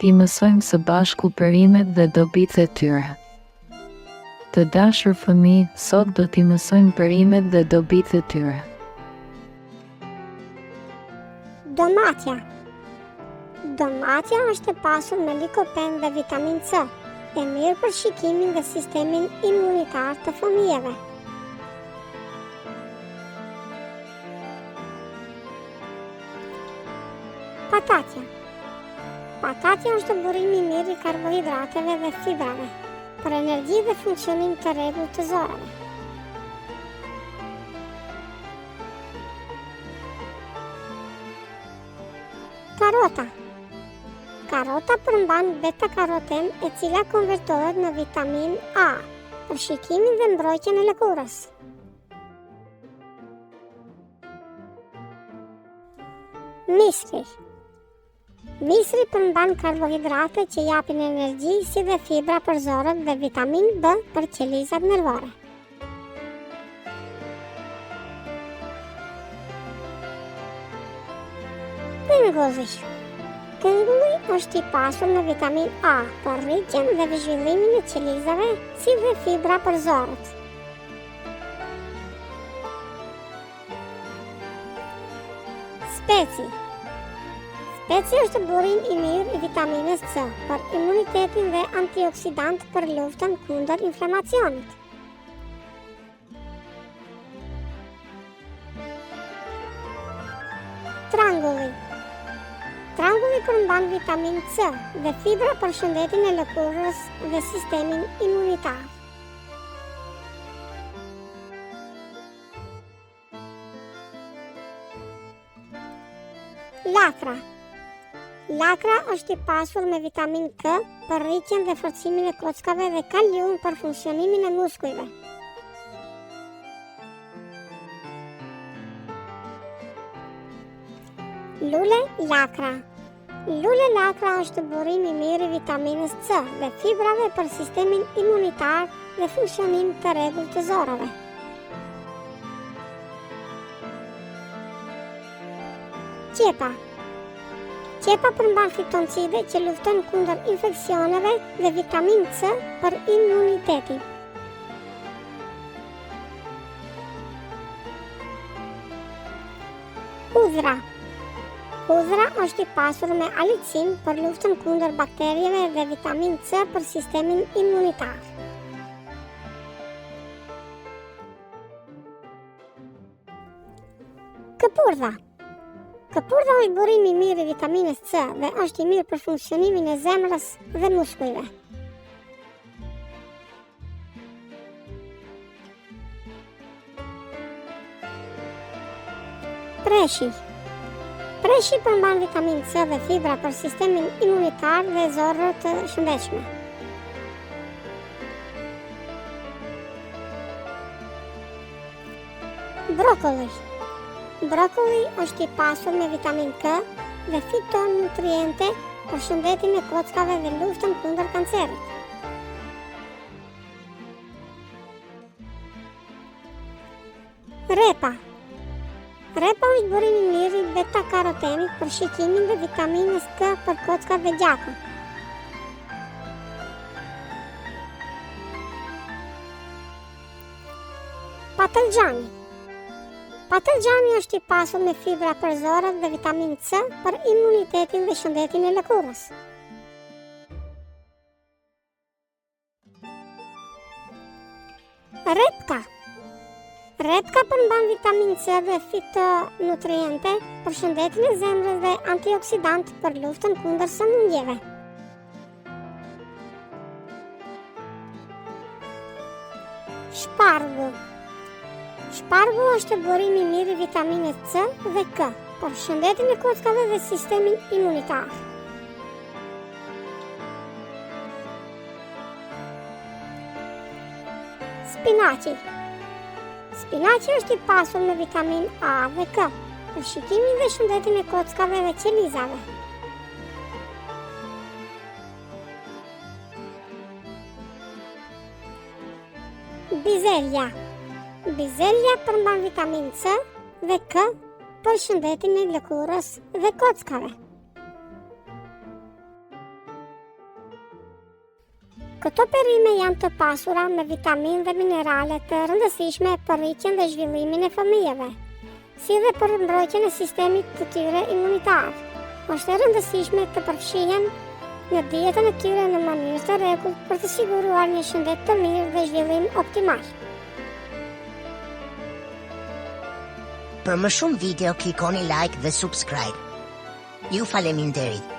Ti mësojmë së bashku perimet dhe dobitë e tyre. Të dashur fëmijë, sot do t'i mësojmë perimet dhe dobitë e tyre. Domatja. Domatja është e pasur me likopen dhe vitamin C, e mirë për shikimin dhe sistemin imunitar të fëmijëve. Patatja. Patatja është burim i mirë i karbohidrateve dhe fibrave, për energji dhe funksionim të rregullt të zorave. Karota. Karota përmban beta-karoten, e cila konvertohet në vitamin A për shikimin dhe mbrojtjen e lëkurës. Misri. Misri përmban karbohidrate që japin energji, si dhe fibra për zorët dhe vitamin B për qelizat nervore. Këngulli. Këngulli është i pasur në vitamin A për rritjen dhe zhvillimin e qelizave, si dhe fibra për zorët. Speci. Speci është burim i mirë i vitaminës C për imunitetin dhe antioksidant për luftën kundër inflamacionit. Trangulli. Trangulli përmban vitamin C dhe fibra për shëndetin e lëkurës dhe sistemin imunitar. Lakra. Lakra është i pasur me vitamin K për rritjen dhe forcimin e kockave dhe kalium për funksionimin e muskujve. Lule lakra. Lule lakra është burim i mirë i vitaminës C dhe fibrave për sistemin imunitar dhe funksionim të rregullt të zorave. Qepa. Qepa përmban fitoncide që lufton kundër infeksioneve dhe vitamin C për imunitetin. Hudhra. Hudhra është i pasur me alicin për luftën kundër bakterieve dhe vitamin C për sistemin imunitar. Këpurdha. Këpurdha është burim i mirë i vitaminës C dhe është i mirë për funksionimin e zemrës dhe muskujve. Preshi. Preshi përmban vitamin C dhe fibra për sistemin imunitar dhe zorët të shëndetshme. Brokolli. Brokolli është i pasur me vitamin K dhe fitonutriente për shëndetin e kockave dhe luftën kundër kancerit. Repa. Repa është burim i mirë i beta-karotenit për shikimin dhe vitaminës K për kockat dhe gjakun. Patlıgjani. Patlıgjani është i pasur me fibra për zorët dhe vitamin C për imunitetin dhe shëndetin e lëkurës. Repka. Repka përmban vitamin C dhe fitonutriente për shëndetin e zemrës dhe antioksidant për luftën kundër sëmundjeve. Shpargu. Shpargu është burim i mirë i vitaminës C dhe K për shëndetin e kockave dhe sistemin imunitar. Spinaci. Spinaci është i pasur me vitamin A dhe K për shikimin dhe shëndetin e kockave dhe qelizave. Bizelja. Bizelja përmban vitamin C dhe K për shëndetin e lëkurës dhe kockave. Këto perime janë të pasura me vitaminë dhe minerale të rëndësishme për rritjen dhe zhvillimin e fëmijëve, si dhe për mbrojtjen e sistemit të tyre imunitar. Është e rëndësishme të përfshihen në dietën e tyre në mënyrë të rregullt për të siguruar një shëndet të mirë dhe zhvillim optimal. Për më shumë video klikoni like dhe subscribe. Ju faleminderit.